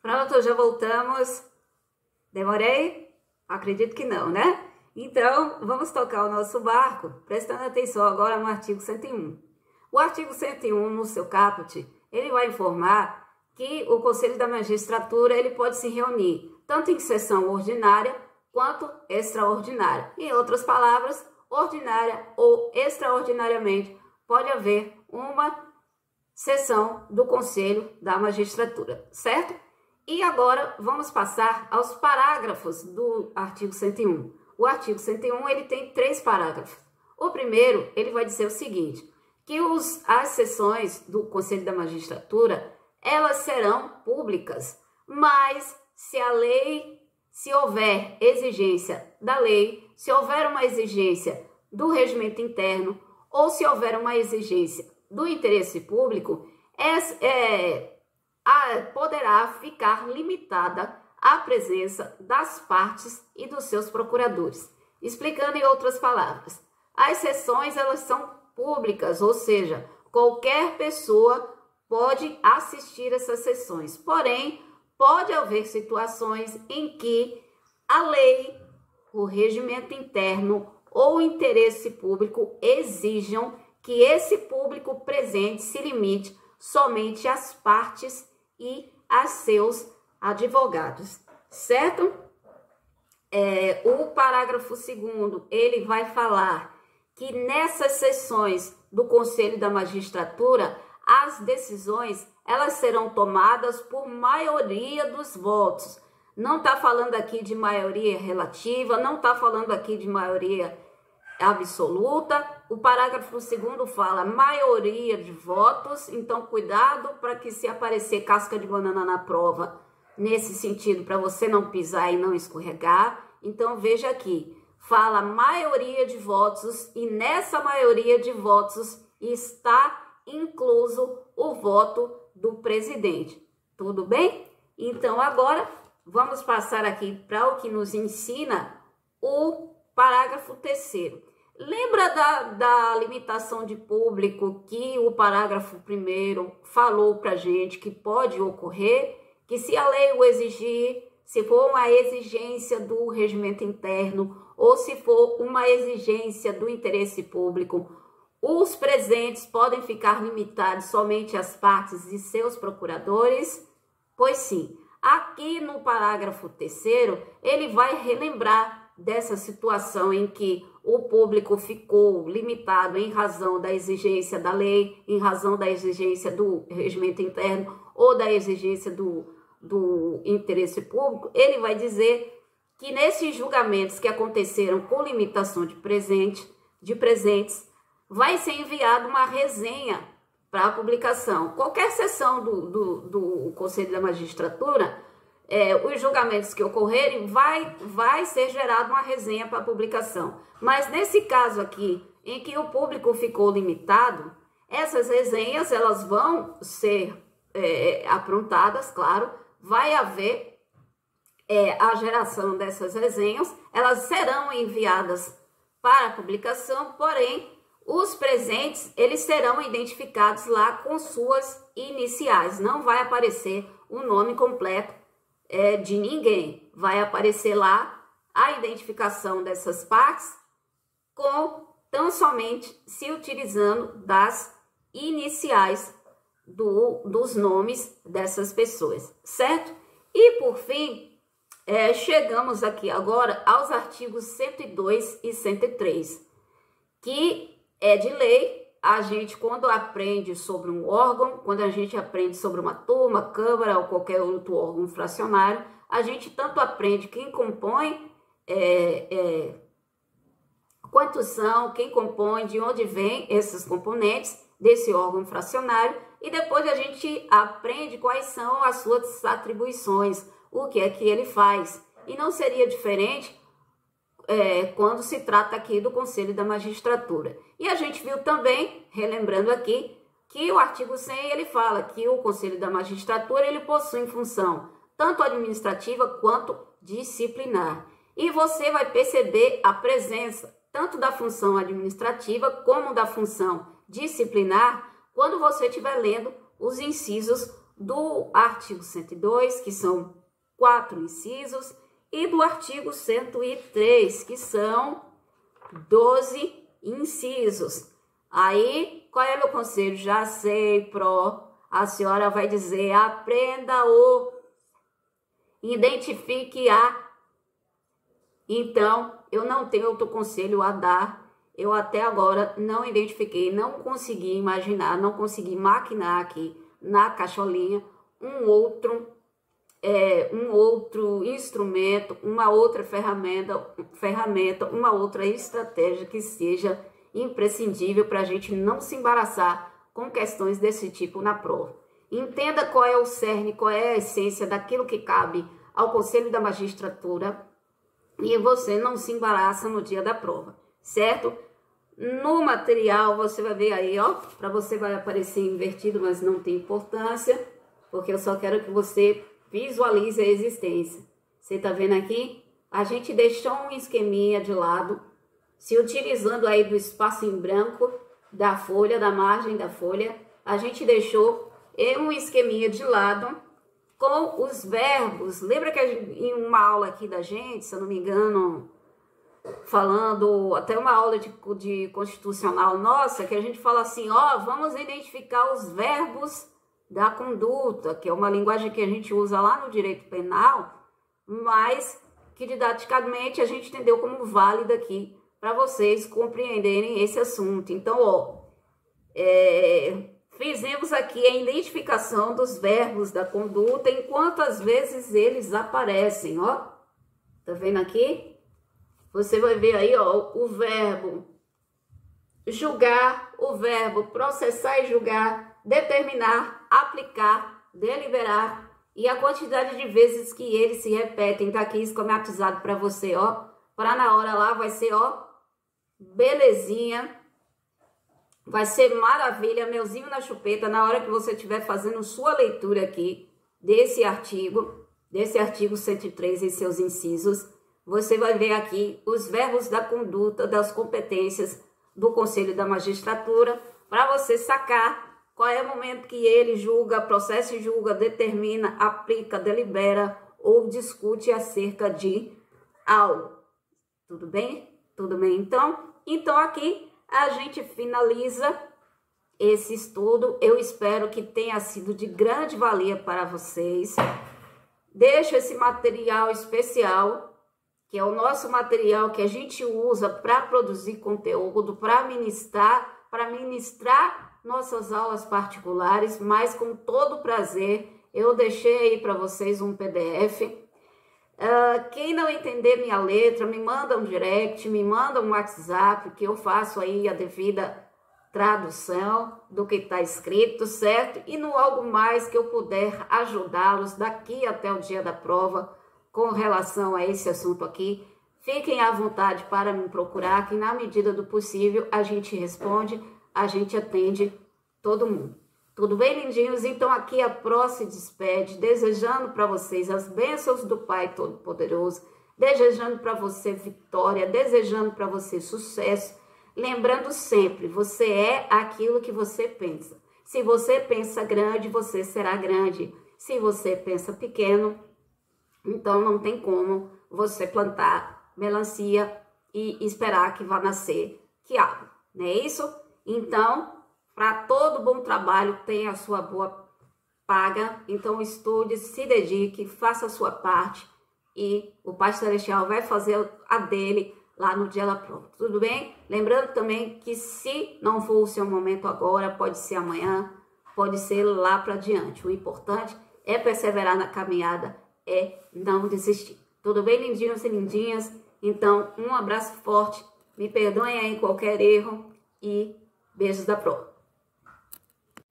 Pronto, já voltamos. Demorei? Acredito que não, né? Então, vamos tocar o nosso barco, prestando atenção agora no artigo 101. O artigo 101, no seu caput, ele vai informar que o Conselho da Magistratura ele pode se reunir tanto em sessão ordinária quanto extraordinária. Em outras palavras, ordinária ou extraordinariamente, pode haver uma sessão do Conselho da Magistratura, certo? E agora vamos passar aos parágrafos do artigo 101. O artigo 101 ele tem 3 parágrafos. O primeiro, ele vai dizer o seguinte, que as sessões do Conselho da Magistratura, elas serão públicas, mas se houver exigência da lei, se houver uma exigência do regimento interno ou se houver uma exigência do interesse público, poderá ficar limitada a presença das partes e dos seus procuradores. Explicando em outras palavras, as sessões elas são públicas, ou seja, qualquer pessoa pode assistir essas sessões. Porém, pode haver situações em que a lei, o regimento interno ou o interesse público exijam que esse público presente se limite somente às partes e a seus advogados, certo? O parágrafo 2º, ele vai falar que nessas sessões do Conselho da Magistratura, as decisões, elas serão tomadas por maioria dos votos. Não está falando aqui de maioria relativa, não está falando aqui de maioria absoluta. O parágrafo 2º fala maioria de votos, então cuidado para que se aparecer casca de banana na prova, nesse sentido, para você não pisar e não escorregar. Então veja aqui, fala maioria de votos e nessa maioria de votos está incluso o voto do presidente. Tudo bem? Então agora vamos passar aqui para o que nos ensina o parágrafo 3º. Lembra da limitação de público que o parágrafo 1º falou para a gente que pode ocorrer? Que se a lei o exigir, se for uma exigência do regimento interno ou se for uma exigência do interesse público, os presentes podem ficar limitados somente às partes e seus procuradores? Pois sim, aqui no parágrafo 3º, ele vai relembrar dessa situação em que o público ficou limitado em razão da exigência da lei, em razão da exigência do regimento interno ou da exigência do interesse público. Ele vai dizer que nesses julgamentos que aconteceram com limitação de presentes, vai ser enviada uma resenha para a publicação. Qualquer sessão do Conselho da Magistratura, os julgamentos que ocorrerem, vai ser gerada uma resenha para publicação. Mas nesse caso aqui, em que o público ficou limitado, essas resenhas elas vão ser aprontadas, claro, vai haver a geração dessas resenhas, elas serão enviadas para a publicação, porém, os presentes, eles serão identificados lá com suas iniciais. Não vai aparecer o nome completo de ninguém. Vai aparecer lá a identificação dessas partes tão somente se utilizando das iniciais dos nomes dessas pessoas, certo? E por fim, chegamos aqui agora aos artigos 102 e 103, que é de lei. A gente, quando aprende sobre um órgão, quando a gente aprende sobre uma turma, câmara ou qualquer outro órgão fracionário, a gente tanto aprende quem compõe, quantos são, quem compõe, de onde vêm esses componentes desse órgão fracionário, e depois a gente aprende quais são as suas atribuições, o que é que ele faz. E não seria diferente quando se trata aqui do Conselho da Magistratura. E a gente viu também, relembrando aqui, que o artigo 100 ele fala que o Conselho da Magistratura ele possui função tanto administrativa quanto disciplinar. E você vai perceber a presença tanto da função administrativa como da função disciplinar quando você estiver lendo os incisos do artigo 102, que são 4 incisos, e do artigo 103, que são 12 incisos. Aí, qual é meu conselho? Já sei, a senhora vai dizer, aprenda o, identifique a. Então, eu não tenho outro conselho a dar. Eu até agora não identifiquei, não consegui imaginar, não consegui maquinar aqui na caixolinha um outro instrumento, uma outra ferramenta, uma outra estratégia que seja imprescindível para a gente não se embaraçar com questões desse tipo na prova. Entenda qual é o cerne, qual é a essência daquilo que cabe ao Conselho da Magistratura e você não se embaraça no dia da prova, certo? No material você vai ver aí, ó, para você vai aparecer invertido, mas não tem importância, porque eu só quero que você visualize a existência. Você tá vendo aqui? A gente deixou um esqueminha de lado, se utilizando aí do espaço em branco da folha, da margem da folha, a gente deixou um esqueminha de lado com os verbos. Lembra que em uma aula aqui da gente, se eu não me engano, falando até uma aula de constitucional nossa, que a gente fala assim, ó, vamos identificar os verbos da conduta, que é uma linguagem que a gente usa lá no direito penal, mas que didaticamente a gente entendeu como válida aqui para vocês compreenderem esse assunto. Então, ó, fizemos aqui a identificação dos verbos da conduta em quantas vezes eles aparecem, ó. Tá vendo aqui? Você vai ver aí, ó, o verbo julgar, o verbo processar e julgar, determinar, aplicar, deliberar e a quantidade de vezes que eles se repetem. Tá aqui esquematizado para você, ó. Para na hora lá vai ser, ó, belezinha. Vai ser maravilha, melzinho na chupeta, na hora que você estiver fazendo sua leitura aqui desse artigo 103 e seus incisos, você vai ver aqui os verbos da conduta, das competências do Conselho da Magistratura, para você sacar qual é o momento que ele julga, processa e julga, determina, aplica, delibera ou discute acerca de algo. Tudo bem? Tudo bem, então? Então, aqui a gente finaliza esse estudo. Eu espero que tenha sido de grande valia para vocês. Deixo esse material especial, que é o nosso material que a gente usa para produzir conteúdo, para ministrar nossas aulas particulares, mas com todo prazer eu deixei aí para vocês um PDF. Quem não entender minha letra, me manda um direct, me manda um WhatsApp, que eu faço aí a devida tradução do que está escrito, certo? E no algo mais que eu puder ajudá-los daqui até o dia da prova com relação a esse assunto aqui, fiquem à vontade para me procurar, que na medida do possível a gente responde, a gente atende todo mundo. Tudo bem, lindinhos? Então aqui a Pro se despede, desejando para vocês as bênçãos do Pai Todo-Poderoso, desejando para você vitória, desejando para você sucesso, lembrando sempre, você é aquilo que você pensa. Se você pensa grande, você será grande. Se você pensa pequeno, então não tem como você plantar melancia e esperar que vá nascer quiabo, não é isso? Então, para todo bom trabalho tem a sua boa paga, então estude, se dedique, faça a sua parte e o Pai Celestial vai fazer a dele lá no dia da prova, tudo bem? Lembrando também que se não for o seu momento agora, pode ser amanhã, pode ser lá para diante. O importante é perseverar na caminhada, é não desistir. Tudo bem, lindinhos e lindinhas? Então, um abraço forte, me perdoem aí qualquer erro e beijos da prova.